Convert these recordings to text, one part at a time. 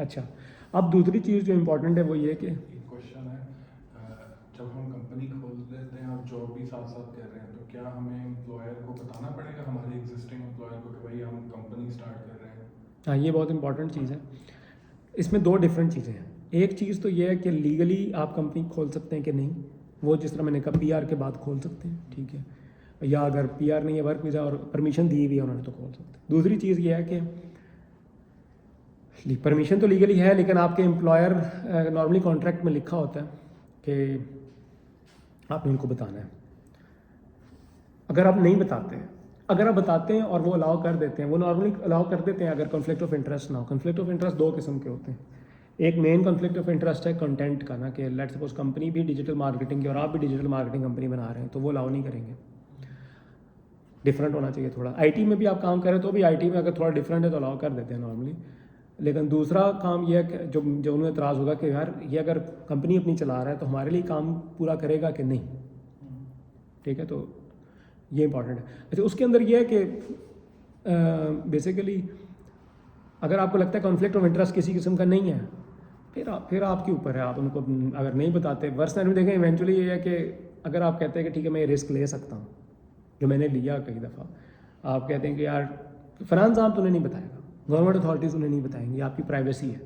अच्छा, अब दूसरी चीज़ जो इम्पोर्टेंट है वो ये कि एक क्वेश्चन है, जब हम कंपनी खोल लेते हैं और जॉब भी साथ साथ कर रहे हैं तो क्या हमें एम्प्लॉयर को बताना पड़ेगा, हमारे एग्जिस्टिंग एम्प्लॉयर को, कि भाई हम कंपनी स्टार्ट कर रहे हैं? हाँ, ये बहुत इंपॉर्टेंट चीज़ है। इसमें दो डिफरेंट चीज़ें हैं। एक चीज़ तो ये है कि लीगली आप कंपनी खोल सकते हैं कि नहीं, वो जिस तरह मैंने कहा पीआर के बाद खोल सकते हैं, ठीक है, या अगर पीआर नहीं है, वर्क वीज़ा और परमिशन दी हुई है उन्होंने तो खोल सकते हैं। दूसरी चीज़ ये है कि परमिशन तो लीगली है, लेकिन आपके एम्प्लॉयर नॉर्मली कॉन्ट्रैक्ट में लिखा होता है कि आपने उनको बताना है। अगर आप नहीं बताते हैं, अगर आप बताते हैं और वो अलाउ कर देते हैं, वो नॉर्मली अलाउ कर देते हैं अगर कॉन्फ्लिक्ट ऑफ इंटरेस्ट ना हो। कॉन्फ्लिक्ट ऑफ इंटरेस्ट दो किस्म के होते हैं। एक मेन कॉन्फ्लिक्ट ऑफ इंटरेस्ट है कंटेंट का ना, कि लेट्स सपोज कंपनी भी डिजिटल मार्केटिंग की और आप भी डिजिटल मार्केटिंग कंपनी बना रहे हैं, तो वो अलाउ नहीं करेंगे। डिफरेंट होना चाहिए थोड़ा। आईटी में भी आप काम करें तो भी आईटी में अगर थोड़ा डिफरेंट है तो अलाउ कर देते हैं नॉर्मली। लेकिन दूसरा काम ये है कि जो जो उन्हें एतराज़ होगा कि यार ये अगर कंपनी अपनी चला रहा है तो हमारे लिए काम पूरा करेगा कि नहीं, ठीक है, तो ये इंपॉर्टेंट है। अच्छा, उसके अंदर ये है कि बेसिकली अगर आपको लगता है कॉन्फ्लिक्ट ऑफ इंटरेस्ट किसी किस्म का नहीं है, फिर आपके ऊपर है, आप उनको अगर नहीं बताते। वर्स्ट टाइम में देखें इवेंचुअली ये है कि अगर आप कहते हैं कि ठीक है मैं ये रिस्क ले सकता हूँ, जो मैंने लिया कई दफ़ा, आप कहते हैं कि यार फलान साहब तुम्हें नहीं बताएगा, गवर्नमेंट अथॉरिटीज़ उन्हें नहीं बताएंगी, आपकी प्राइवेसी है।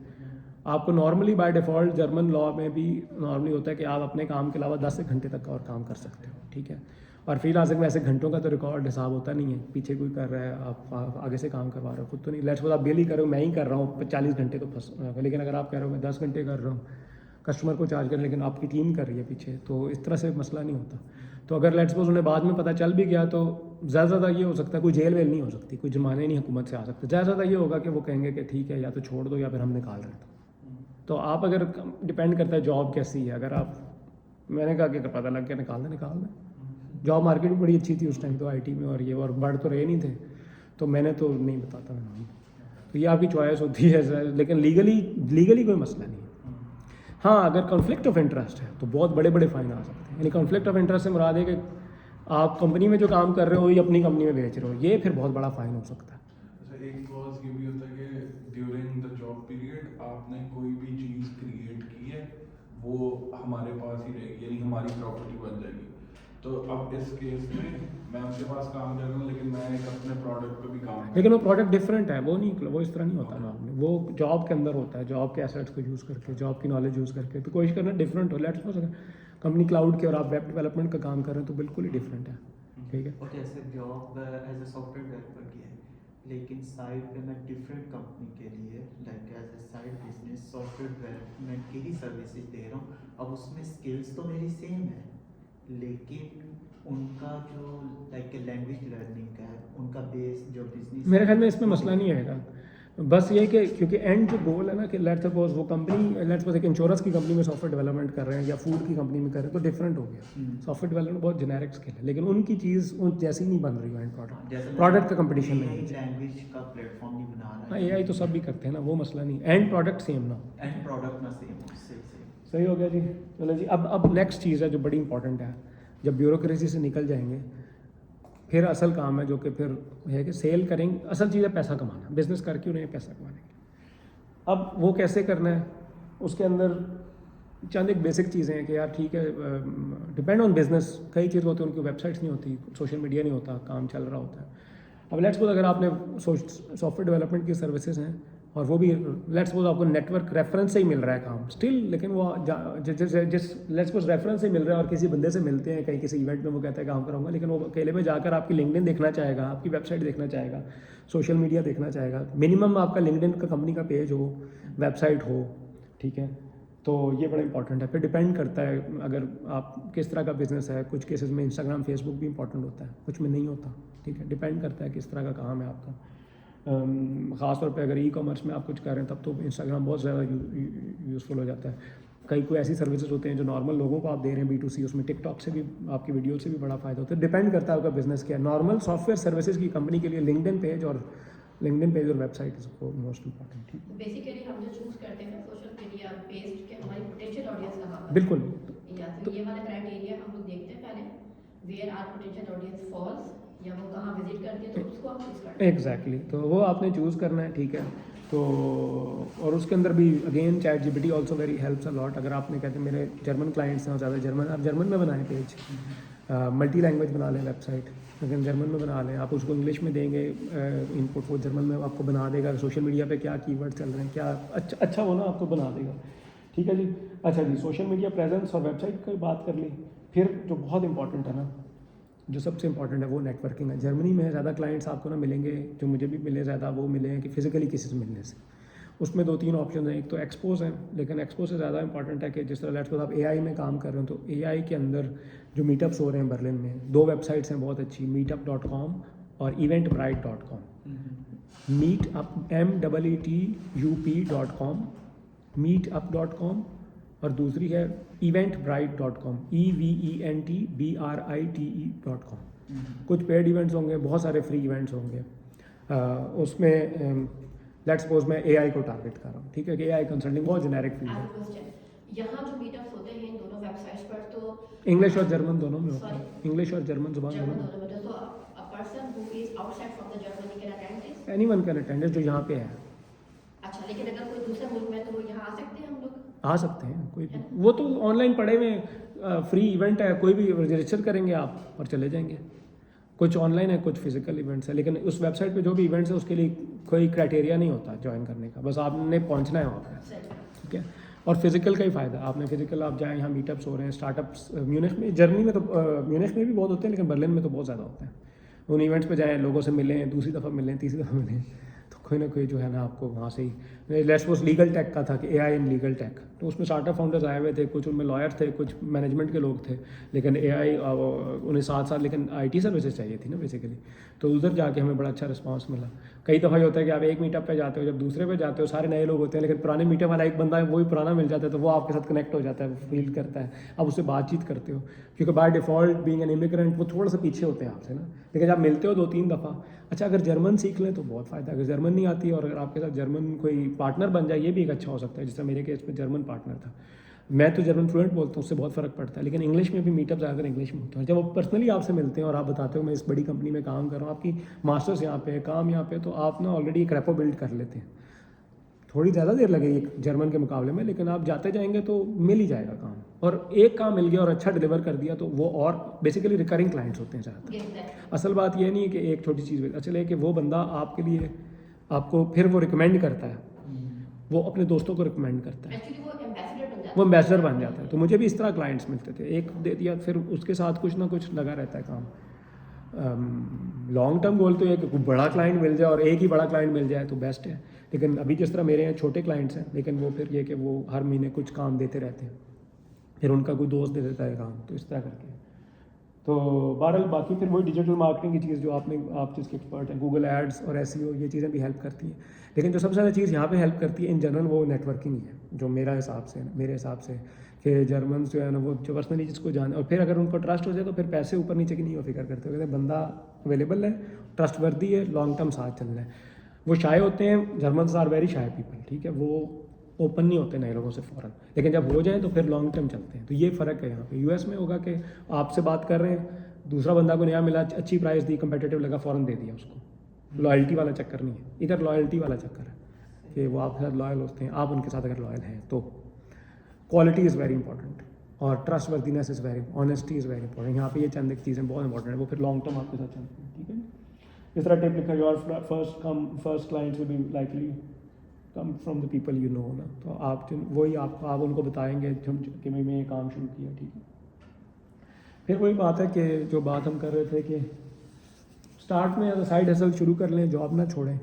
आपको normally by default German law में भी नॉर्मली होता है कि आप अपने काम के अलावा 10 घंटे तक और काम कर सकते हो, ठीक है। और फ्रीलांसिंग में ऐसे घंटों का तो रिकॉर्ड हिसाब होता नहीं है, पीछे कोई कर रहा है, आप आगे से काम करवा रहे हो, खुद तो नहीं। लेट्स सपोज आप डेली कर रहे हो, मैं ही कर रहा हूँ 40 घंटे तो फंस, लेकिन अगर आप कह रहे हो मैं 10 घंटे कर रहा हूँ, कस्टमर को चार्ज करें, लेकिन आपकी टीम कर रही है पीछे, तो इस तरह से मसला नहीं होता। तो अगर लेट्स सपोज उन्हें बाद में पता चल भी गया तो ज़्यादा ये हो सकता है, कोई जेल वेल नहीं हो सकती, कोई जुर्माने नहीं हुकूमत से आ सकते। ज़्यादा ये होगा कि वो कहेंगे कि ठीक है या तो छोड़ दो या फिर हम निकाल रहे थे। तो आप अगर डिपेंड करता है जॉब कैसी है, अगर आप, मैंने कहा कि पता लग गया निकाल दें। जॉब मार्केट भी बड़ी अच्छी थी उस टाइम तो आईटी में, और ये और बढ़ तो रहे नहीं थे, तो मैंने तो नहीं बताता मैं। तो ये आपकी चॉइस होती है, लेकिन लीगली कोई मसला नहीं है। हाँ, अगर कॉन्फ्लिक्ट ऑफ इंटरेस्ट है तो बहुत बड़े बड़े फाइन आ सकते हैं। यानी कॉन्फ्लिक्ट ऑफ इंटरेस्ट से मुराद है कि आप कंपनी में जो काम कर रहे हो या अपनी कंपनी में बेच रहे हो, ये फिर बहुत बड़ा फाइन हो सकता है। अच्छा, एक क्लॉज ये भी होता है कि ड्यूरिंग द जॉब पीरियड आपने कोई भी चीज़ क्रिएट की है वो हमारे पास ही रहेगी, यानी हमारी प्रॉपर्टी बन जाएगी। तो अब इस केस में मैं आपके पास काम कर रहा हूँ लेकिन मैं एक अपने प्रोडक्ट पे भी काम कर लेकिन वो रहा हूँ। प्रोडक्ट डिफरेंट है, वो इस तरह नहीं होता नॉर्मली, वो जॉब के अंदर होता है, जॉब के एसेट्स को यूज़ करके, जॉब की नॉलेज यूज़ करके। तो कोशिश करना डिफरेंट हो। लेट्स सपोज कंपनी क्लाउड के और आप वेब डेवलपमेंट का काम कर रहे हैं तो बिल्कुल ही डिफरेंट है, ठीक है। और जैसे job as a software developer की है, लेकिन साइड पे मैं डिफरेंट कंपनी के लिए like as a side business software development की ही सर्विसेज दे रहा हूँ। अब उसमें स्किल्स तो मेरी सेम है, लेकिन उनका जो लाइक लैंग्वेज लर्निंग का है, उनका बेस जो बिजनेस, मेरे ख्याल में इसमें मसला नहीं आएगा। बस ये कि क्योंकि एंड जो गोल है ना कि लेट्स सपोज वो कंपनी, लेट्स सपोज एक इंश्योरेंस की कंपनी में सॉफ्टवेयर डेवलपमेंट कर रहे हैं या फूड की कंपनी में कर रहे हैं तो डिफरेंट हो गया। सॉफ्टवेयर डेवलपमेंट बहुत जेनेरिक स्किल है, लेकिन उनकी चीज़ उन जैसी नहीं बन रही है एंड प्रोडक्ट का कंपटीशन नहीं है। लैंग्वेज का प्लेटफॉर्म नहीं बना रहा हाँ, है। एआई तो सब भी करते हैं ना, वो मसला नहीं। एंड प्रोडक्ट सेम ना, एंड प्रोडक्ट ना सेम हो, सही। सही हो गया जी। चलो जी, अब नेक्स्ट चीज़ है जो बड़ी इंपॉर्टेंट है। जब ब्यूरोक्रेसी से निकल जाएंगे फिर असल काम है जो कि फिर है कि सेल करेंगे। असल चीज़ है पैसा कमाना, बिजनेस करके उन्हें पैसा कमाने के। अब वो कैसे करना है, उसके अंदर चंद एक बेसिक चीज़ें हैं कि यार ठीक है, डिपेंड ऑन बिजनेस। कई चीज़ होती है उनकी वेबसाइट्स नहीं होती, सोशल मीडिया नहीं होता, काम चल रहा होता है। अब लेट्स सपोज अगर आपने सॉफ्टवेयर डेवलपमेंट की सर्विसेज हैं और वो भी लेट्स सपोज आपको नेटवर्क रेफरेंस से ही मिल रहा है काम स्टिल, लेकिन वो जिस लेट्स सपोज रेफरेंस से मिल रहा है और किसी बंदे से मिलते हैं कहीं किसी इवेंट में, वो कहता है काम कराऊंगा, लेकिन वो अकेले में जाकर आपकी लिंक्डइन देखना चाहेगा, आपकी वेबसाइट देखना चाहेगा, सोशल मीडिया देखना चाहेगा। मिनिमम आपका लिंक्डइन का कंपनी का पेज हो, वेबसाइट हो, ठीक है। तो ये बड़ा इंपॉर्टेंट है। फिर डिपेंड करता है अगर आप किस तरह का बिजनेस है। कुछ केसेस में इंस्टाग्राम फेसबुक भी इंपॉर्टेंट होता है, कुछ में नहीं होता, ठीक है। डिपेंड करता है किस तरह का काम है आपका। ख़ासतौर पे अगर ई कॉमर्स में आप कुछ कर रहे हैं तब तो इंस्टाग्राम बहुत ज़्यादा यूज़फुल हो जाता है। कोई ऐसी सर्विसेज होते हैं जो नॉर्मल लोगों को आप दे रहे हैं B2C, उसमें टिकटॉक से भी आपकी वीडियो से भी बड़ा फ़ायदा होता है। डिपेंड करता है आपका बिजनेस क्या है। नॉर्मल सॉफ्टवेयर सर्विसेज की कंपनी के लिए लिंक्डइन पेज और वेबसाइट इज मोस्ट इंपॉर्टेंट, ठीक है। बेसिकली हम जो चूज करते हैं सोशल मीडिया बेस्ड कि हमारी पोटेंशियल ऑडियंस कहाँ पर है। बिल्कुल। या तो ये वाला क्राइटेरिया हम लोग देखते हैं पहले, where are potential audience falls, या वो कहाँ विजिट करती है, तो उसको हम चूज करते हैं। एग्जैक्टली तो वो आपने चूज़ करना है, ठीक है। तो और और उसके अंदर भी again chat GPT also very helps a lot. अगर आपने कहते हैं मेरे जर्मन क्लाइंट्स हैं और ज़्यादा जर्मन, आप जर्मन में बनाएं पेज, मल्टी लैंग्वेज बना लें वेबसाइट, अगर जर्मन में बना लें, आप उसको इंग्लिश में देंगे इनपुट, वो जर्मन में आपको बना देगा। सोशल मीडिया पे क्या कीवर्ड चल रहे हैं, क्या अच्छा वो ना आपको बना देगा। ठीक है जी। अच्छा जी, सोशल मीडिया प्रेजेंस और वेबसाइट की बात कर ली। फिर जो बहुत इंपॉर्टेंट है ना, जो सबसे इंपॉर्टेंट है वो नेटवर्किंग है। जर्मनी में ज़्यादा क्लाइंट्स आपको ना मिलेंगे, जो मुझे भी मिले ज़्यादा वो मिले हैं कि फिजिकली किसी से मिलने से। उसमें 2-3 ऑप्शन हैं। एक तो एक्सपोज हैं, लेकिन एक्सपोज से ज़्यादा इंपॉर्टेंट है कि जिस तरह लेट्स सपोज आप एआई में काम कर रहे हो, तो एआई के अंदर जो मीटअप्स हो रहे हैं बर्लिन में, 2 वेबसाइट्स हैं बहुत अच्छी, meetup.com और eventbrite.com। meetup meetup.com, meetup.com, और दूसरी है eventbrite.com, eventbrite.com। कुछ पेड इवेंट्स होंगे, बहुत सारे फ्री इवेंट्स होंगे। उसमें लेट्स सपोज मैं एआई को टारगेट कर रहा हूँ, ठीक है, कि एआई कंसल्टिंग बहुत जेनेरिक फील्ड है। यहाँ जो मीटअप्स होते हैं इन दोनों वेबसाइट्स पर, तो इंग्लिश और जर्मन दोनों में होता है, इंग्लिश और जर्मन जुबान जर्मन दोनों दोनों में, तो a person who is outside from the Germany can attend this. में। एनीवन कैन अटेंड जो यहाँ पे है। अच्छा, लेकिन अगर कोई दूसरे मुल्क में, तो वो यहाँ आ सकते हैं हम लोग? आ सकते हैं, कोई वो तो ऑनलाइन पढ़े हुए फ्री इवेंट है, कोई भी रजिस्टर करेंगे आप और चले जाएंगे। कुछ ऑनलाइन है, कुछ फिजिकल इवेंट्स है, लेकिन उस वेबसाइट पे जो भी इवेंट्स है उसके लिए कोई क्राइटेरिया नहीं होता ज्वाइन करने का, बस आपने पहुंचना है वहाँ पे। सही। ठीक है। और फिजिकल का ही फ़ायदा, आपने फिजिकल आप जाएँ, यहाँ मीटअप्स हो रहे हैं, स्टार्टअप्स म्यूनिख में, जर्मनी में तो म्यूनिख में भी बहुत होते हैं, लेकिन बर्लिन में तो बहुत ज़्यादा होते हैं। उन इवेंट्स पे जाएँ, लोगों से मिलें, दूसरी दफ़ा मिलें, तीसरी दफ़ा मिलें, तो कोई ना कोई जो है ना आपको वहाँ से ही। लेट्स सपोज लीगल टेक का था कि एआई इन लीगल टेक, तो उसमें स्टार्टअप फाउंडर्स आए हुए थे, कुछ उनमें लॉयर थे, कुछ मैनेजमेंट के लोग थे, लेकिन एआई उन्हें साथ लेकिन आईटी सर्विसेज चाहिए थी ना बेसिकली, तो उधर जाके हमें बड़ा अच्छा रिस्पांस मिला। कई दफ़ा ये होता है कि आप एक मीटअप पे जाते हो, जब दूसरे पे जाते हो सारे नए लोग होते हैं, लेकिन पुराने मीटअप वाला एक बंदा है, वो ही पुराना मिल जाता है, तो वो आपके साथ कनेक्ट हो जाता है, वो फील करता है, आप उससे बातचीत करते हो, क्योंकि by default being an immigrant वो थोड़ा सा पीछे होते हैं आपसे ना, लेकिन जब मिलते हो 2-3 दफ़ा। अच्छा, अगर जर्मन सीख लें तो बहुत फ़ायदा है। अगर जर्मन नहीं आती और अगर आपके साथ जर्मन कोई पार्टनर बन जाए, ये भी एक अच्छा हो सकता है। जिस तरह मेरे केस में जर्मन पार्टनर था, मैं तो जर्मन फ्लुएंट बोलता हूँ, उससे बहुत फ़र्क पड़ता है, लेकिन इंग्लिश में भी मीटअप ज़्यादातर इंग्लिश में होते हैं। जब वो पर्सनली आपसे मिलते हैं और आप बताते हो मैं इस बड़ी कंपनी में काम कर रहा हूँ, आपकी मास्टर्स यहाँ पे है, काम यहाँ पे, तो आप ना ऑलरेडी एक रेपो बिल्ड कर लेते हैं। थोड़ी ज़्यादा देर लगेगी जर्मन के मुकाबले में, लेकिन आप जाते जाएंगे तो मिल ही जाएगा काम। और एक काम मिल गया और अच्छा डिलीवर कर दिया, तो वो और बेसिकली रिकरिंग क्लाइंट्स होते हैं ज़्यादातर। असल बात ये नहीं है कि एक छोटी चीज़, अच्छा है कि वो बंदा आपके लिए आपको फिर वो रिकमेंड करता है, वो अपने दोस्तों को रिकमेंड करता है, एक्चुअली वो एम्बेसडर बन जाता है। वो एम्बेसडर बन जाता है। तो मुझे भी इस तरह क्लाइंट्स मिलते थे, एक दे दिया फिर उसके साथ कुछ ना कुछ लगा रहता है काम। लॉन्ग टर्म गोल तो एक बड़ा क्लाइंट मिल जाए और एक ही बड़ा क्लाइंट मिल जाए तो बेस्ट है, लेकिन अभी जिस तरह मेरे यहाँ छोटे क्लाइंट्स हैं, लेकिन वो फिर ये कि वो हर महीने कुछ काम देते रहते हैं, फिर उनका कोई दोस्त दे देता है काम, तो इस तरह करके। तो बहरहाल बाकी फिर वही डिजिटल मार्केटिंग की चीज़ जो आप जिसके एक्सपर्ट हैं, गूगल एड्स और एसईओ, ये चीज़ें भी हेल्प करती हैं। लेकिन जो सबसे ज़्यादा चीज़ यहाँ पे हेल्प करती है इन जनरल वो नेटवर्किंग ही है, जो मेरे हिसाब से कि जर्मन जो है ना वो जो पर्सनली जिसको जाने, और फिर अगर उनको ट्रस्ट हो जाए तो फिर पैसे ऊपर नीचे की नहीं वो फिक्र करते, कहते बंदा अवेलेबल है, ट्रस्टवर्दी है, लॉन्ग टर्म साथ चलना है। वो शाय होते हैं, Germans are very shy people, ठीक है, वो ओपन नहीं होते नए लोगों से फ़ौरन, लेकिन जब हो जाए तो फिर लॉन्ग टर्म चलते हैं। तो ये फ़र्क है यहाँ पे। यूएस में होगा कि आपसे बात कर रहे हैं, दूसरा बंदा को नया मिला, अच्छी प्राइस दी, कंपेटिटिव लगा, फ़ौरन दे दिया उसको। लॉयल्टी वाला चक्कर नहीं है इधर, लॉयल्टी वाला चक्कर है कि वो आपके साथ लॉयल होते हैं, आप उनके साथ अगर लॉयल हैं तो। क्वालिटी इज़ वेरी इंपॉर्टेंट और trust worthiness is very, honesty is very important. यहाँ पे ये चंद एक चीज़ें बहुत इंपॉर्टेंट है, वो फिर लॉन्ग टर्म आपके साथ चलती हैं, ठीक है। इस तरह टिप लिखा, your first clients will be likely come from the people you know ना, तो आप वही आप उनको बताएंगे कि मैं ये काम शुरू किया, ठीक है। फिर वही बात है कि जो बात हम कर रहे थे कि स्टार्ट में साइड हसल शुरू कर लें, जॉब ना छोड़ें,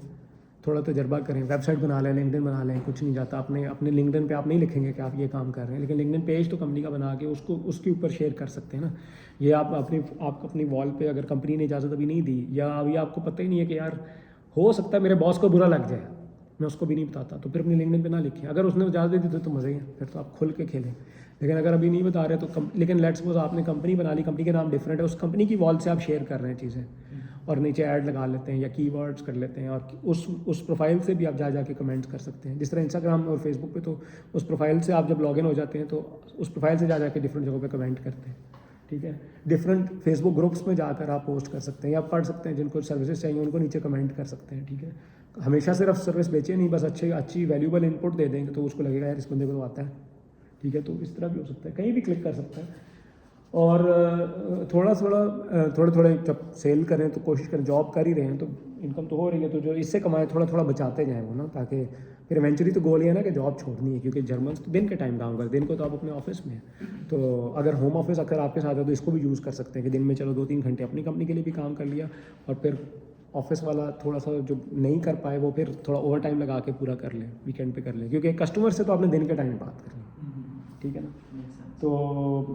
थोड़ा तजर्बा करें, वेबसाइट बना लें, लिंक्डइन बना लें, कुछ नहीं जाता। अपने लिंक्डइन पे आप नहीं लिखेंगे कि आप ये काम कर रहे हैं, लेकिन लिंक्डइन पेज तो कंपनी का बना के उसको उसके ऊपर शेयर कर सकते हैं ना। ये आप अपनी वॉल पे, अगर कंपनी ने इजाज़त अभी नहीं दी या अभी आपको पता ही नहीं है कि यार हो सकता है मेरे बॉस को बुरा लग जाए, मैं उसको भी नहीं बताता, तो फिर अपनी लिंक्डइन पे ना लिखें। अगर उसने इजाज़त दे दी तो मज़े ही हैं, फिर तो आप खुल के खेलें। लेकिन अगर अभी नहीं बता रहे तो लेकिन लेट्स सपोज आपने कंपनी बना ली, कंपनी के नाम डिफरेंट है, उस कंपनी की वॉल से आप शेयर कर रहे हैं चीज़ें और नीचे ऐड लगा लेते हैं या कीवर्ड्स कर लेते हैं, और उस प्रोफाइल से भी आप जाके कमेंट्स कर सकते हैं। जिस तरह इंस्टाग्राम और फेसबुक पे तो उस प्रोफाइल से आप जब लॉगिन हो जाते हैं तो उस प्रोफाइल से जाके डिफरेंट जगहों पे कमेंट करते हैं, ठीक है। डिफरेंट फेसबुक ग्रुप्स में जाकर आप पोस्ट कर सकते हैं या पढ़ सकते हैं, जिनको सर्विसेज चाहिए उनको नीचे कमेंट कर सकते हैं, ठीक है। हमेशा सिर्फ सर्विस बेचे नहीं, बस अच्छी वैल्यूबल इनपुट दे देंगे तो उसको लगेगा यार इस बंदे को तो आता है, ठीक है। तो इस तरह भी हो सकता है, कहीं भी क्लिक कर सकता है। और थोड़े जब सेल करें तो कोशिश करें, जॉब कर ही रहे हैं तो इनकम तो हो रही है, तो जो इससे कमाए थोड़ा बचाते जाएँ वो ना, ताकि फिर इवेंचुअली तो गोल ये है ना कि जॉब छोड़नी है, क्योंकि जर्मन तो दिन के टाइम काम करते हैं, दिन को तो आप अपने ऑफिस में हैं। तो अगर होम ऑफिस अगर आपके साथ है तो इसको भी यूज़ कर सकते हैं कि दिन में चलो 2-3 घंटे अपनी कंपनी के लिए भी काम कर लिया, और फिर ऑफिस वाला थोड़ा सा जो नहीं कर पाए वो फिर थोड़ा ओवर टाइम लगा के पूरा कर लें, वीकेंड पे कर लें, क्योंकि कस्टमर से तो आपने दिन के टाइम बात करनी है, ठीक है ना। तो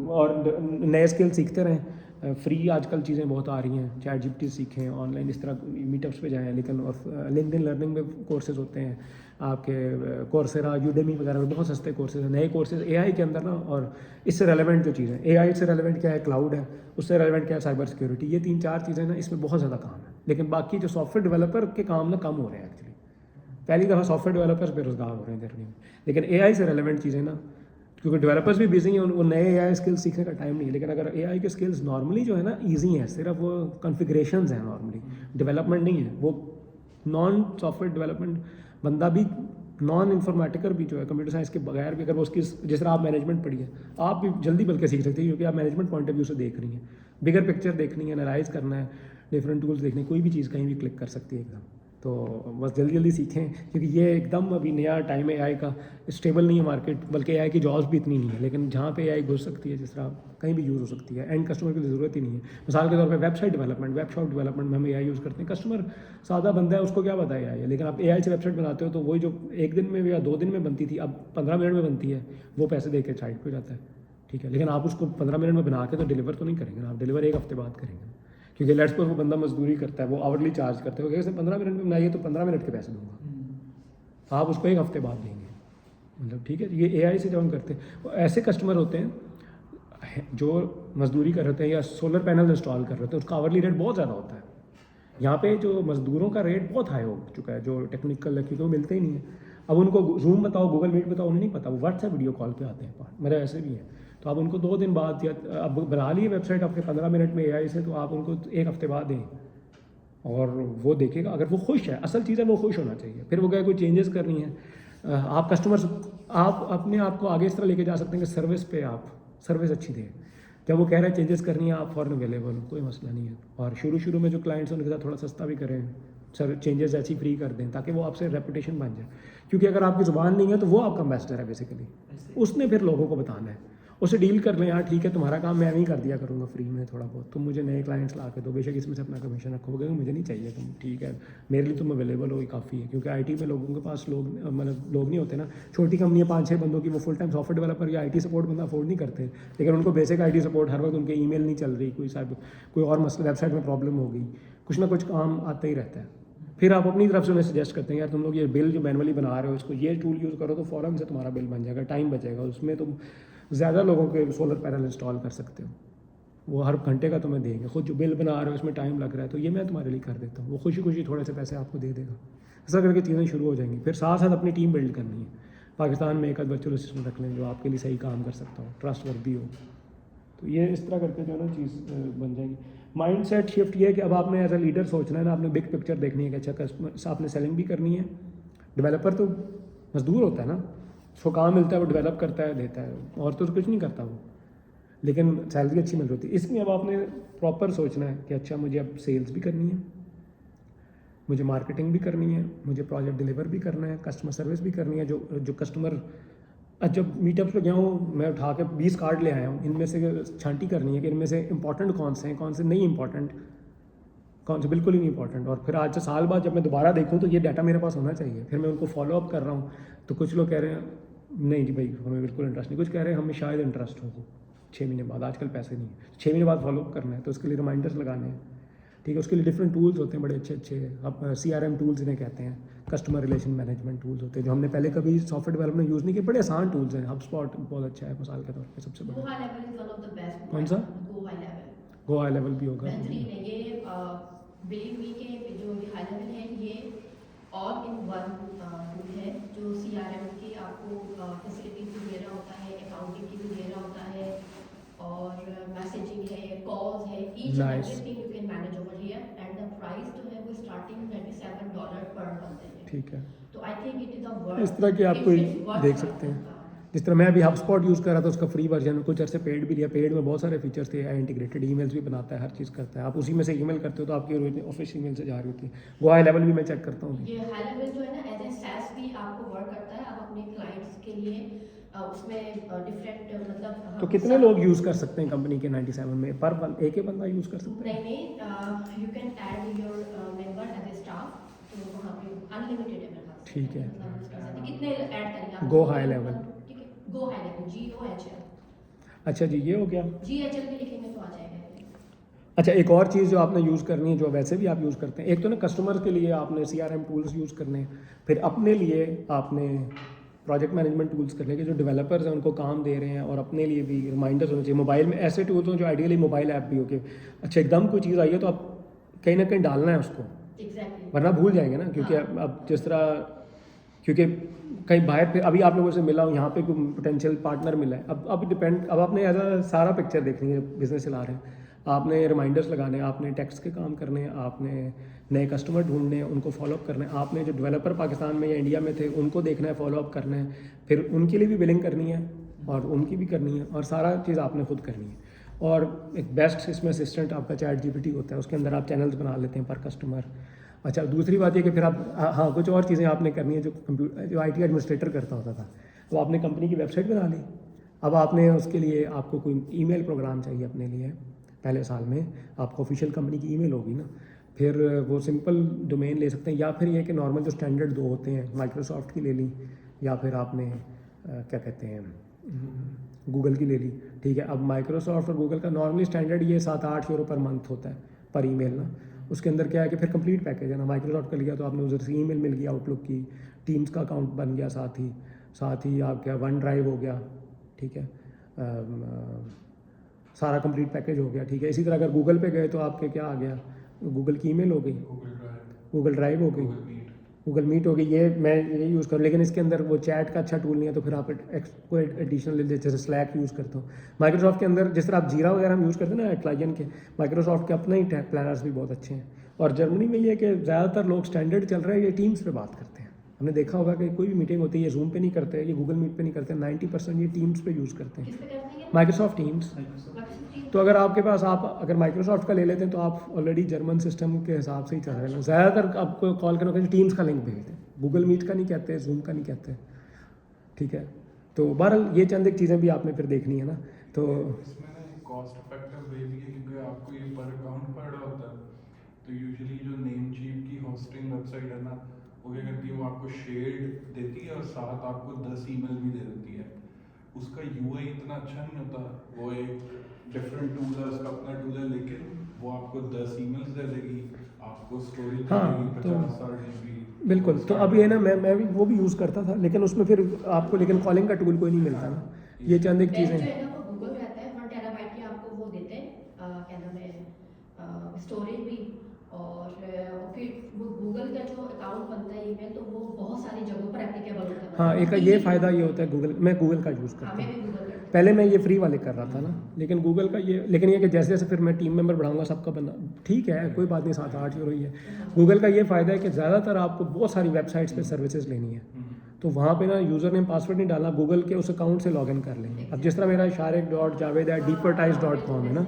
और नए स्किल सीखते रहें, फ्री आजकल चीज़ें बहुत आ रही हैं, चैट जीपीटी सीखें, ऑनलाइन इस तरह मीटअप्स पे जाएं, लेकिन और लिंक्डइन लर्निंग में कोर्सेज होते हैं आपके, कोर्सेरा, यूडेमी वगैरह में बहुत सस्ते कोर्सेज हैं, नए कोर्सेज एआई के अंदर ना। और इससे रेलेवेंट जो चीज़ें, एआई से रेलेवेंट क्या है, क्लाउड है, उससे रेलेवेंट क्या है, साइबर सिक्योरिटी, ये 3-4 चीज़ें ना इसमें बहुत ज़्यादा काम है। लेकिन बाकी जो सॉफ्टवेयर डेवलपर के काम ना कम हो रहे हैं एक्चुअली, पहली दफ़ा सॉफ्टवेयर डेवलपर्स बेरोजगार हो रहे हैं जर्मनी में। लेकिन एआई से रेलेवेंट चीज़ें ना, क्योंकि डेवलपर्स भी बिजी हैं, उनको नए एआई स्किल्स सीखने का टाइम नहीं है। लेकिन अगर एआई के स्किल्स नॉर्मली जो है ना ईजी हैं, सिर्फ वो कॉन्फ़िगरेशंस हैं, नॉर्मली डेवलपमेंट नहीं है। वो नॉन सॉफ्टवेयर डेवलपमेंट बंदा भी, नॉन इन्फॉर्मेटिकर भी जो है, कंप्यूटर साइंस के बगैर भी अगर वो उसकी, जिस तरह आप मैनेजमेंट पढ़ी है, आप भी जल्दी बल्कि सीख सकते हैं, क्योंकि आप मैनेजमेंट पॉइंट ऑफ व्यू से देख रही हैं, बिगर पिक्चर देखनी है, एनालाइज करना है, डिफरेंट टूल्स देखने, कोई भी चीज़ कहीं भी क्लिक कर सकती है एकदम। तो बस जल्दी सीखें, क्योंकि ये एकदम अभी नया टाइम है एआई का, स्टेबल नहीं है मार्केट, बल्कि एआई की जॉब्स भी इतनी नहीं है। लेकिन जहाँ पे एआई घुस सकती है, जिस तरह कहीं भी यूज़ हो सकती है, एंड कस्टमर की ज़रूरत ही नहीं है। मिसाल के तौर पे website development, web shop development में हम एआई यूज़ करते हैं, कस्टमर सादा बंदा है, उसको क्या पता है एआई है। लेकिन आप एआई से वेबसाइट बनाते हो तो वही जो 1 दिन में या 2 दिन में बनती थी, अब 15 मिनट में बनती है, वो पैसे दे के साइट पर जाता है, ठीक है। लेकिन आप उसको 15 मिनट में बना के तो डिलीवर तो नहीं करेंगे ना, आप डिलीवर 1 हफ्ते बाद करेंगे, क्योंकि लेट्स सपोज वो बंदा मजदूरी करता है, वो आवरली चार्ज करते हो, अगर 15 मिनट में बनाइए तो 15 मिनट के पैसे दूंगा, आप उसको 1 हफ्ते बाद देंगे, मतलब ठीक है। ये एआई से जब हम करते हैं, ऐसे कस्टमर होते हैं जो मजदूरी कर रहे हैं या सोलर पैनल इंस्टॉल कर रहे थे, उसका आवरली रेट बहुत ज़्यादा होता है। यहाँ पे जो मजदूरों का रेट बहुत हाई हो चुका है, जो टेक्निकल है, क्योंकि वो मिलते ही नहीं है। अब उनको जूम बताओ, गूगल मीट बताओ, उन्हें नहीं पता, वो व्हाट्सएप वीडियो कॉल पे आते हैं, मेरे ऐसे भी हैं। तो आप उनको 2 दिन बाद, या अब बना लिए वेबसाइट आपके 15 मिनट में एआई से, तो आप उनको 1 हफ्ते बाद दें और वो देखेगा। अगर वो खुश है, असल चीज़ है वो खुश होना चाहिए। फिर वो क्या कोई चेंजेस करनी है, आप कस्टमर्स, आप अपने आप को आगे इस तरह लेके जा सकते हैं कि सर्विस पे आप सर्विस अच्छी दें। जब वो कह रहे हैं चेंजेस करनी है, आप फ़ौरन अवेलेबल हो, कोई मसला नहीं है। और शुरू में जो क्लाइंट्स हैं उनके साथ थोड़ा सस्ता भी करें, सर चेंजेस ऐसी फ्री कर दें, ताकि वो आपसे रेपुटेशन बन जाए। क्योंकि अगर आपकी ज़ुबान नहीं है तो वो आपका एम्बेसडर है बेसिकली, उसने फिर लोगों को बताना है, उससे डील कर लें, यार ठीक है तुम्हारा काम मैं नहीं कर दिया करूँगा फ्री में थोड़ा बहुत, तुम मुझे नए क्लाइंट्स ला के दो, बेशक इसमें से अपना कमीशन रखोगे, मुझे नहीं चाहिए तुम, ठीक है मेरे लिए तुम अवेलेबल हो, काफ़ी है। क्योंकि आईटी में लोगों के पास मतलब लोग नहीं होते ना, छोटी कंपनी है 5-6 बंदों की, वो फुल टाइम सॉफ्टवेयर डेवलपर या आईटी सपोर्ट बंदा अफोर्ड नहीं करते। लेकिन उनको बेसिक आईटी सपोर्ट, हर वक्त उनके ईमेल नहीं चल रही, कोई और मसला, वेबसाइट में प्रॉब्लम हो गई, कुछ ना कुछ काम आता ही रहता है। फिर आप अपनी तरफ से उन्हें सजेस्ट करते हैं, यार तुम लोग ये बिल जो मैनुअली बना रहे हो, इसको ये टूल यूज़ करो तो फ़ौरन से तुम्हारा बिल बन जाएगा, टाइम बचेगा, उसमें तुम ज़्यादा लोगों के सोलर पैनल इंस्टॉल कर सकते हो, वो हर घंटे का तुम्हें देंगे। खुद जो बिल बना रहे हो इसमें टाइम लग रहा है, तो ये मैं तुम्हारे लिए कर देता हूँ, वो खुशी थोड़े से पैसे आपको दे देगा। ऐसा करके चीज़ें शुरू हो जाएंगी। फिर साथ साथ अपनी टीम बिल्ड करनी है। पाकिस्तान में एक आध वर्चुअल असिस्टेंट रख लें जो आपके लिए सही काम कर सकता हो, ट्रस्टवर्दी हो, तो ये इस तरह करके जो है ना चीज़ बन जाएगी। माइंड सेट शिफ्ट ये है कि अब आपने एज अ लीडर सोचना है ना, आपने बिग पिक्चर देखनी है कि अच्छा कस्टमर, आपने सेलिंग भी करनी है। डेवलपर तो मजदूर होता है ना, उसको काम मिलता है, वो डेवलप करता है, देता है, और तो कुछ नहीं करता वो, लेकिन सैलरी अच्छी मिल रही होती है। इसमें अब आपने प्रॉपर सोचना है कि अच्छा मुझे अब सेल्स भी करनी है, मुझे मार्केटिंग भी करनी है, मुझे प्रोजेक्ट डिलीवर भी करना है, कस्टमर सर्विस भी करनी है। जो कस्टमर, जब मीटअप्स पे गया हूँ मैं, उठा के 20 कार्ड ले आया हूँ, इनमें से छांटी करनी है कि इनमें से इंपॉर्टेंट कौन से हैं, कौन से नहीं इंपॉर्टेंट, कौन से बिल्कुल ही नहीं इंपॉर्टेंट। और फिर आज से साल बाद जब मैं दोबारा देखूँ तो ये डाटा मेरे पास होना चाहिए। फिर मैं उनको फॉलो अप कर रहा हूँ, तो कुछ लोग कह रहे हैं नहीं जी भाई हमें बिल्कुल इंटरेस्ट नहीं, कुछ कह रहे हैं हमें शायद इंटरेस्ट हो 6 महीने बाद, आजकल पैसे नहीं है, 6 महीने बाद फॉलो अप करना है, तो उसके लिए रिमाइंडर्स लगाने हैं, ठीक है। उसके लिए डिफरेंट टूल्स होते हैं बड़े अच्छे, अब CRM टूल्स इन्हें कहते हैं, कस्टमर रिलेशन मैनेजमेंट टूल्स होते हैं, जो हमने पहले कभी सॉफ्टवेयर डेवलपमेंट यूज़ नहीं किए, बड़े आसान टूल्स हैं। HubSpot बहुत अच्छा है मिसाल के तौर पे, सबसे Go बड़ा। high level is one of the best. कौन सा? Go high level. Go high level भी होगा। बेहतरीन है ये, बिलीव मी के जो ये हाई लेवल है, ये ऑल इन वन टूल है जो CRM की आपको फैसिलिटीज भी दे रहा होता है, अकाउंटिंग की भी दे रहा होता है, और मैसेजिंग है, कॉल्स है, each and Nice. Everything you can manage over here and the price जो है वो स्टार्टिंग $97 पर मंथ है। ठीक है, तो I think it is a इस तरह के आप कोई देख सकते हैं। जिस तरह मैं अभी HubSpot यूज़ कर रहा था, उसका फ्री वर्जन कुछ अर्से पेड भी लिया। पेड में बहुत सारे फीचर्स थे, इंटीग्रेटेड ईमेल्स भी बनाता है, हर चीज़ करता है। आप उसी में से ईमेल करते हो तो आपकी ऑफिस ईमेल से जा रही होती है। वो हाई लेवल भी मैं चेक करता हूँ। ये हाई लेवल जो है ना एज ए SaaS भी आपको वर्क करता है। आप अपने क्लाइंट्स के लिए उसमें डिफरेंट मतलब तो कितने लोग यूज़ कर सकते हैं कंपनी के 97 में? एक ही बंदा यूज़ कर सकता है? नहीं, you can add your member as a staff, तो वहाँ पे अनलिमिटेड है मेरे पास। ठीक है। मतलब use कर सकते हैं। कितने ऐड करेंगे आप? Go high level। ठीक है, गो हाई लेवल, GOHL। अच्छा जी, ये हो गया। GHL भी लिखेंगे तो आ जाएगा। अच्छा, एक और चीज़ जो आपने यूज़ करनी है, जो वैसे भी आप यूज़ करते हैं, एक तो ना कस्टमर्स के लिए आपने CRM टूल्स यूज़ करने हैं, फिर अपने लिए आपने प्रोजेक्ट मैनेजमेंट टूल्स करने के, जो डेवलपर्स हैं उनको काम दे रहे हैं, और अपने लिए भी रिमाइंडर्स होने चाहिए। मोबाइल में ऐसे टूल्स हों जो आइडियली मोबाइल ऐप भी हो के अच्छा एकदम कोई चीज़ आई है तो आप कहीं ना कहीं डालना है उसको, एग्जैक्टली। वरना भूल जाएंगे ना। क्योंकि अब जिस तरह, क्योंकि कहीं बाहर फिर अभी आप लोगों से मिला हूँ, यहाँ पे कोई पोटेंशियल पार्टनर मिला है, अब डिपेंड, अब आपने एज अ सारा पिक्चर देखनी है। बिजनेस चला रहे हैं, आपने रिमाइंडर्स लगाने हैं, आपने टैक्स के काम करने हैं, आपने नए कस्टमर ढूंढने हैं, उनको फॉलोअप करना है, आपने जो डेवलपर पाकिस्तान में या इंडिया में थे उनको देखना है, फॉलोअप करना है, फिर उनके लिए भी बिलिंग करनी है और उनकी भी करनी है, और सारा चीज़ आपने खुद करनी है। और एक बेस्ट इसमें असिस्टेंट आपका ChatGPT होता है, उसके अंदर आप चैनल्स बना लेते हैं पर कस्टमर। अच्छा, दूसरी बात ये कि फिर आप हाँ कुछ और चीज़ें आपने करनी है जो IT एडमिनिस्ट्रेटर करता होता था। तो आपने कंपनी की वेबसाइट बना ली, अब आपने उसके लिए आपको कोई ईमेल प्रोग्राम चाहिए अपने लिए। पहले साल में आपको ऑफिशियल कंपनी की ईमेल होगी ना, फिर वो सिंपल डोमेन ले सकते हैं, या फिर ये कि नॉर्मल जो स्टैंडर्ड दो होते हैं, माइक्रोसॉफ्ट की ले ली, या फिर आपने क्या कहते हैं गूगल की ले ली। ठीक है, अब माइक्रोसॉफ्ट और गूगल का नॉर्मली स्टैंडर्ड ये 7-8 यूरो पर मंथ होता है पर ईमेल ना। उसके अंदर क्या है कि फिर कंप्लीट पैकेज है ना। माइक्रोसॉफ्ट का लिया तो आपने उधर से ईमेल मिल गई आउटलुक की, टीम्स का अकाउंट बन गया, साथ ही आप क्या वन ड्राइव हो गया। ठीक है, सारा कंप्लीट पैकेज हो गया। ठीक है, इसी तरह अगर गूगल पे गए तो आपके क्या आ गया, गूगल की ईमेल हो गई, गूगल ड्राइव हो गई, गूगल मीट हो गई। ये मैं ये यूज़ करूँ, लेकिन इसके अंदर वो चैट का अच्छा टूल नहीं है, तो फिर आप कोई एडिशनल जैसे स्लैक यूज़ करते हो। माइक्रोसॉफ्ट के अंदर जिस तरह आप जीरा वगैरह हम यूज़ करते हैं ना क्लाइंट के, माइक्रोसॉफ्ट के अपने ही प्लानर्स भी बहुत अच्छे हैं। और जर्मनी में ये है कि ज़्यादातर लोग स्टैंडर्ड चल रहे हैं, ये टीम्स पे बात करते हैं। हमने देखा होगा कि कोई भी मीटिंग होती है ये जूम पे नहीं करते, ये गूगल मीट पे नहीं करते, 90% ये टीम्स पे यूज़ करते हैं, किस पे करते हैं? Microsoft teams. तो अगर आपके पास आप अगर माइक्रोसॉफ्ट का ले लेते हैं तो आप ऑलरेडी जर्मन सिस्टम के हिसाब से ही चल रहे हैं। ज़्यादातर आपको कॉल करने के टीम्स का लिंक भेज दें, गूगल मीट का नहीं कहते, जूम का नहीं कहते। ठीक है, तो बहरहाल ये चंद एक चीज़ें भी आपने फिर देखनी है ना। तो इसमें ना कॉस्ट इफेक्टिव वे भी है, क्योंकि आपको ये पर अकाउंट पड़ रहा होता है। तो यूजुअली जो नेमचीप की होस्टिंग वेबसाइट है ना, वो क्या करती है, वो आपको शेड देती है और साथ आपको 10 ईमेल भी दे देती है। उसका UI इतना अच्छा नहीं होता, वो एक डिफरेंट टूल है, उसका अपना टूल है, लेकिन वो आपको 10 ईमेल्स दे देगी, आपको स्टोरेज हाँ, देगी तो 50-60 GB। बिल्कुल। तो अब ये ना मैं भी वो भी यूज़ करता था, लेकिन उसमें फिर आपको लेकिन कॉलिंग का टूल कोई नहीं मिलता ना। ये चंद एक बेस्ट जो चीज़ें। है ना वो गूगल रहता है, 1 टेराबाइट की आपको वो देते हैं, क्या नाम है, स्टोरेज भी। और फिर वो गूगल का जो अकाउंट बनता है ईमेल, तो वो बहुत सारी जगहों पर एप्लीकेबल होता है। हाँ, एक ये फ़ायदा ये होता है गूगल, मैं गूगल का यूज़ करता हमें हूँ। भी गूगल करते हैं। पहले मैं ये फ्री वाले कर रहा था ना, लेकिन गूगल का ये, लेकिन ये कि जैसे जैसे फिर मैं टीम मेंबर बढ़ाऊंगा सबका बना, ठीक है कोई बात नहीं, 7-8 यूरो ही है। गूगल का ये फ़ायदा है कि ज़्यादातर आपको बहुत सारी वेबसाइट्स पे सर्विसेज लेनी है, तो वहाँ पे ना यूज़र नेम पासवर्ड नहीं डालना, गूगल के उस अकाउंट से लॉगिन कर लेंगे। अब जिस तरह मेरा sharik.javed@deepertize.com है ना,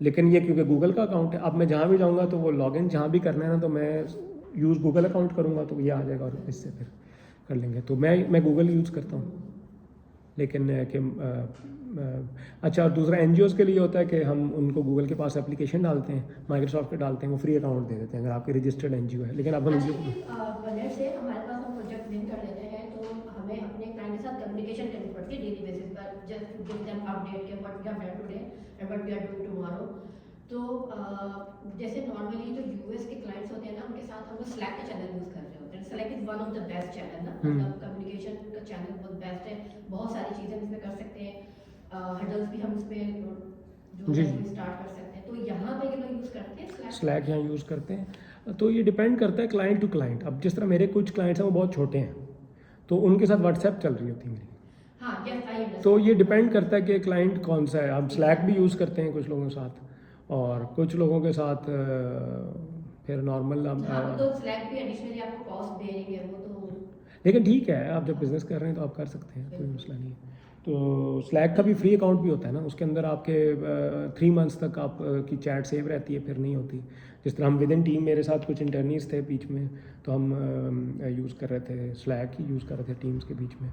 लेकिन ये क्योंकि गूगल का अकाउंट है, अब मैं जहाँ भी जाऊँगा तो वो लॉगिन जहाँ भी करना है ना, तो मैं यूज़ गूगल अकाउंट करूँगा तो ये आ जाएगा और इससे फिर कर लेंगे। तो मैं गूगल यूज़ करता हूँ। लेकिन कि अच्छा, और दूसरा NGOs के लिए होता है कि हम उनको गूगल के पास एप्लीकेशन डालते हैं, माइक्रोसॉफ्ट के डालते हैं, वो फ्री अकाउंट दे देते हैं अगर आपके रजिस्टर्ड NGO है। लेकिन अब हम बजट से हमारे पास हम प्रोजेक्ट विन कर लेते हैं, तो हमें अपने क्लाइंट के साथ कम्युनिकेशन करनी पड़ती है डेली बेसिस पर, just to give them update के what we have done today and what we are doing tomorrow. तो जैसे नॉर्मली जो US के क्लाइंट्स होते हैं ना, उनके साथ हम लोग स्लैक का चैनल यूज़ कर रहे होते हैं। Slack is one of the best channel ना, मतलब कम्युनिकेशन का चैनल बहुत बेस्ट है, बहुत सारी चीज़ें हम इसमें कर सकते हैं, हडल्स भी हम इसमें जो है स्टार्ट कर सकते हैं। तो यहाँ पे ये लोग यूज़ करते हैं स्लैक यहाँ यूज़ करते हैं। तो ये डिपेंड करता है क्लाइंट टू क्लाइंट। अब जिस तरह मेरे कुछ क्लाइंट्स हैं वो बहुत छोटे हैं, तो उनके साथ व्हाट्सएप चल रही होती है मेरी। हाँ यस आई अंडरस्टैंड। तो ये डिपेंड करता है कि क्लाइंट कौन सा है। हम स्लैक भी यूज़ करते हैं कुछ लोगों के साथ, और कुछ लोगों के साथ फिर नॉर्मल हम हाँ वो तो स्लैक भी एडिशनली आपको कॉस्ट बेयरिंग है वो तो। लेकिन ठीक है, आप जब बिज़नेस कर रहे हैं तो आप कर सकते हैं, कोई मसला नहीं है। तो स्लैक का भी फ्री अकाउंट भी होता है ना, उसके अंदर आपके 3 मंथ्स तक आप की चैट सेव रहती है, फिर नहीं होती। जिस तरह हम विद इन टीम, मेरे साथ कुछ इंटर्नीज थे बीच में, तो हम यूज़ कर रहे थे स्लैक ही यूज़ कर रहे थे टीम्स के बीच में।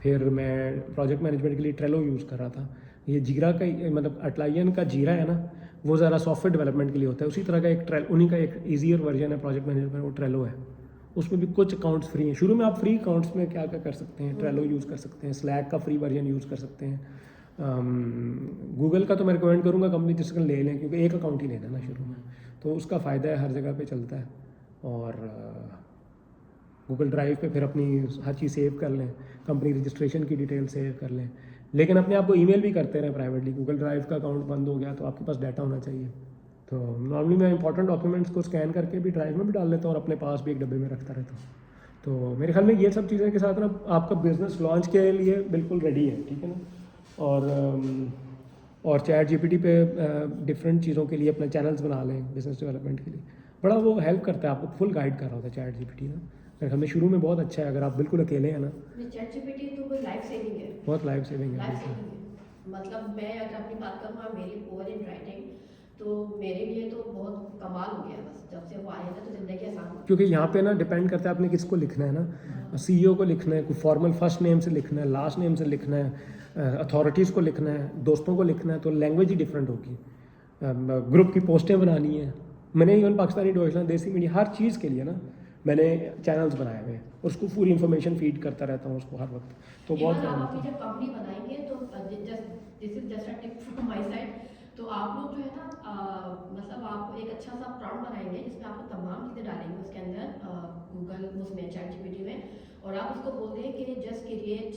फिर मैं प्रोजेक्ट मैनेजमेंट के लिए ट्रेलो यूज़ कर रहा था। ये जीरा का मतलब अटलायन का जीरा है ना, वो ज़रा सॉफ्टवेयर डेवलपमेंट के लिए होता है। उसी तरह का एक उन्हीं का एक ईजियर वर्जन है प्रोजेक्ट मैनेजमेंट, वो ट्रेलो है। उसमें भी कुछ अकाउंट्स फ्री हैं। शुरू में आप फ्री अकाउंट्स में क्या क्या कर सकते हैं, ट्रेलो यूज़ कर सकते हैं, स्लैक का फ्री वर्जन यूज़ कर सकते हैं। गूगल का तो मैं रिकमेंड करूँगा कंपनी जिसका ले लें, क्योंकि एक अकाउंट ही लेना ना शुरू में, तो उसका फ़ायदा है, हर जगह पे चलता है। और गूगल ड्राइव पे फिर अपनी हर चीज़ सेव कर लें, कंपनी रजिस्ट्रेशन की डिटेल सेव कर लें, लेकिन अपने आप को ईमेल भी करते रहें प्राइवेटली। गूगल ड्राइव का अकाउंट बंद हो गया तो आपके पास डाटा होना चाहिए। तो नॉर्मली मैं इंपॉर्टेंट डॉक्यूमेंट्स को स्कैन करके भी ड्राइव में भी डाल लेता हूँ और अपने पास भी एक डब्बे में रखता रहता हूँ। तो मेरे ख्याल में ये सब चीज़ें के साथ ना आपका बिजनेस लॉन्च के लिए बिल्कुल रेडी है, ठीक है ना। और चैट जीपीटी पे डिफरेंट चीज़ों के लिए अपने चैनल्स बना लें बिजनेस डेवलपमेंट के लिए, बड़ा वो हेल्प करता है, आपको फुल गाइड कर रहा होता है चैट जीपीटी ना। मेरे ख्याल में शुरू में बहुत अच्छा है, अगर आप बिल्कुल अकेले हैं ना। चैट जीपीटी तो कोई लाइफ सेविंग है, बहुत लाइफ सेविंग लाइफ है। सेविंग है। मतलब मैं अगर अपनी बात करूँ, मेरी पुअर इन राइटिंग, तो मेरे लिए तो बहुत कमाल हो गया। बस जब से वो आए ना तो जिंदगी आसान हो गई। क्योंकि यहाँ पे ना डिपेंड करता है आपने किसको लिखना है ना। सीईओ को लिखना है, कोई फॉर्मल फर्स्ट नेम से लिखना है, लास्ट नेम से लिखना है, अथॉरिटीज़ को लिखना है, दोस्तों को लिखना है, तो लैंग्वेज ही डिफरेंट होगी। ग्रुप की पोस्टें बनानी है। मैंने इवन पाकिस्तानी डॉक्यूमेंट, देसी मीडिया, हर चीज़ के लिए ना मैंने चैनल्स बनाए हुए हैं, और उसको पूरी इन्फॉर्मेशन फीड करता रहता हूँ उसको हर वक्त। तो बहुत इवन आप काम अपनी होता है। जब कंपनी बनाएंगे तो this is just a tip from my side. तो आप लोग जो है ना मतलब आप एक अच्छा सा प्रॉम्प्ट बनाएंगे जिसमें आपको तमाम चीज़ें डालेंगे उसके अंदर गूगल उसमें चैट जीपीटी में, और आप उसको बोल दें कि just create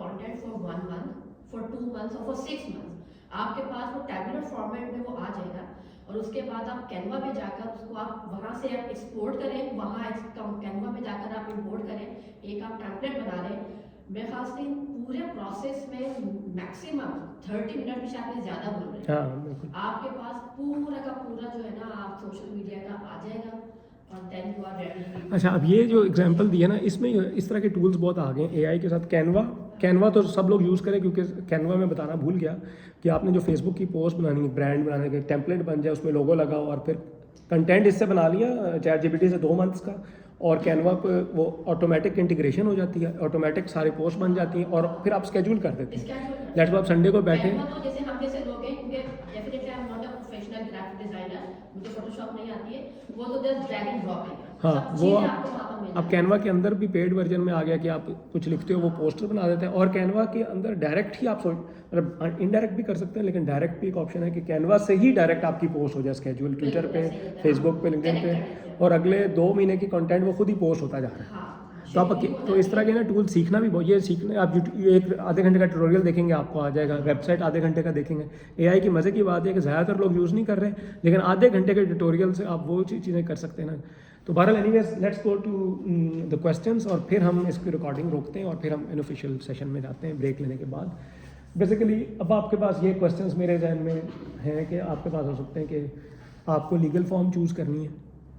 content for 1 month, for 2 months और फॉर 6 मंथ्स। आपके पास वो टैबुलर फॉर्मेट में वो आ जाएगा, और उसके बाद आप कैनवा पे जाकर उसको आप वहाँ से आप एक्सपोर्ट करें, वहाँ कैनवा पे जाकर आप इंपोर्ट करें, एक आप टेम्पलेट बना रहे हैं। मेरे ख्याल से इन पूरे प्रोसेस में मैक्सिमम 30 मिनट में से आपने ज़्यादा बोल रहे हैं, हाँ बिल्कुल। आपके पास पूरा का पूरा जो है ना आप सोशल मीडिया का आ जाएगा, और देन यू आर रेडी। अच्छा, अब ये जो एग्जांपल दिया ना, इसमें इस तरह के टूल्स बहुत आ गए हैं एआई के साथ। कैनवा तो सब लोग यूज़ करें, क्योंकि कैनवा में बताना भूल गया कि आपने जो फेसबुक की पोस्ट बनानी है, ब्रांड बनाने का टेम्पलेट बन जाए, उसमें लोगो लगाओ, और फिर कंटेंट इससे बना लिया चैट जीपीटी से 2 मंथ्स का, और कैनवा पे वो ऑटोमेटिक इंटीग्रेशन हो जाती है, ऑटोमेटिक सारी पोस्ट बन जाती हैं, और फिर आप स्केड्यूल कर देते हैं। लेट्स सपोज आप संडे को बैठे, कैनवा तो जैसे हम जैसे लोग हैं, क्योंकि definitely I am not a professional graphic designer, मुझे फोटोशॉप नहीं आती है, वो तो जस्ट ड्रैग एंड ड्रॉप है। हाँ सब वो चीज़ें आपको वहाँ पर मिल अब जाएंगी। कैनवा के अंदर भी पेड वर्जन में आ गया कि आप कुछ लिखते हो वो पोस्टर बना देते हैं, और कैनवा के अंदर डायरेक्ट ही आप मतलब इनडायरेक्ट भी कर सकते हैं, लेकिन डायरेक्ट भी एक ऑप्शन है कि कैनवा से ही डायरेक्ट आपकी पोस्ट हो जाए स्केड्यूल, ट्विटर पे, फेसबुक पे, लिंक्डइन पे, और अगले 2 महीने की कंटेंट वो खुद ही पोस्ट होता जा रहा है। हाँ, तो आप तो इस तरह के ना टूल सीखना भी बहुत, ये सीखना आप एक आधे घंटे का ट्यूटोरियल देखेंगे आपको आ जाएगा, वेबसाइट आधे घंटे का देखेंगे। एआई की मज़े की बात है कि ज़्यादातर लोग यूज़ नहीं कर रहे, लेकिन आधे घंटे के ट्यूटोरियल से आप वो चीज़ें कर सकते हैं ना। तो बहरहाल anyways let's go to the questions, और फिर हम इसकी रिकॉर्डिंग रोकते हैं और फिर हम अनऑफिशियल सेशन में जाते हैं ब्रेक लेने के बाद। बेसिकली अब आपके पास ये क्वेश्चंस मेरे जहन में हैं कि आपके पास हो सकते हैं कि आपको लीगल फॉर्म चूज़ करनी है,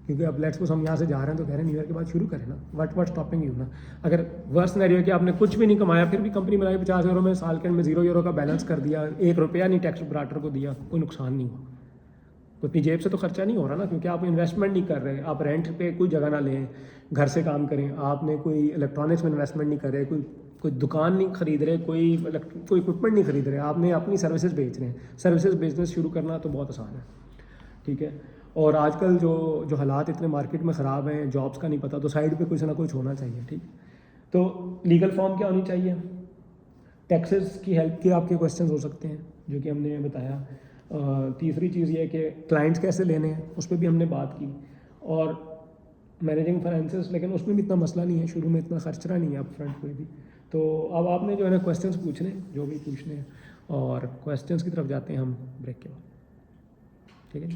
क्योंकि अब लेट्स सपोज हम यहाँ से जा रहे हैं तो कह रहे हैं न्यू ईयर के बाद शुरू करें ना, व्हाट स्टॉपिंग यू ना। अगर वर्स्ट सिनेरियो है कि आपने कुछ भी नहीं कमाया, फिर भी कंपनी बनाई 50 यूरो में, साल के एंड में 0 यूरो का बैलेंस कर दिया, 1 रुपया नहीं टैक्स ऑपरेटर को दिया, कोई नुकसान नहीं हुआ, अपनी जेब से तो खर्चा नहीं हो रहा ना, क्योंकि आप इन्वेस्टमेंट नहीं कर रहे, आप रेंट पे कोई जगह ना लें, घर से काम करें, आपने कोई इलेक्ट्रॉनिक्स में इन्वेस्टमेंट नहीं कर रहे, कोई दुकान नहीं खरीद रहे, कोई इक्विपमेंट नहीं खरीद रहे, आपने अपनी सर्विसेज बेच रहे हैं। सर्विसेज बिजनेस शुरू करना तो बहुत आसान है, ठीक है। और आजकल जो हालात इतने मार्केट में ख़राब हैं, जॉब्स का नहीं पता, तो साइड पे कुछ ना कुछ होना चाहिए, ठीक। तो लीगल फॉर्म क्या होनी चाहिए, टैक्सेस की हेल्प के आपके क्वेश्चन हो सकते हैं जो कि हमने बताया। तीसरी चीज़ ये है कि क्लाइंट्स कैसे लेने हैं, उस पर भी हमने बात की, और मैनेजिंग फाइनेंसेस, लेकिन उसमें भी इतना मसला नहीं है, शुरू में इतना खर्चना नहीं है अप फ्रंट कोई भी। तो अब आपने जो है ना क्वेश्चंस पूछने जो भी पूछने हैं, और क्वेश्चंस की तरफ जाते हैं हम ब्रेक के बाद, ठीक है।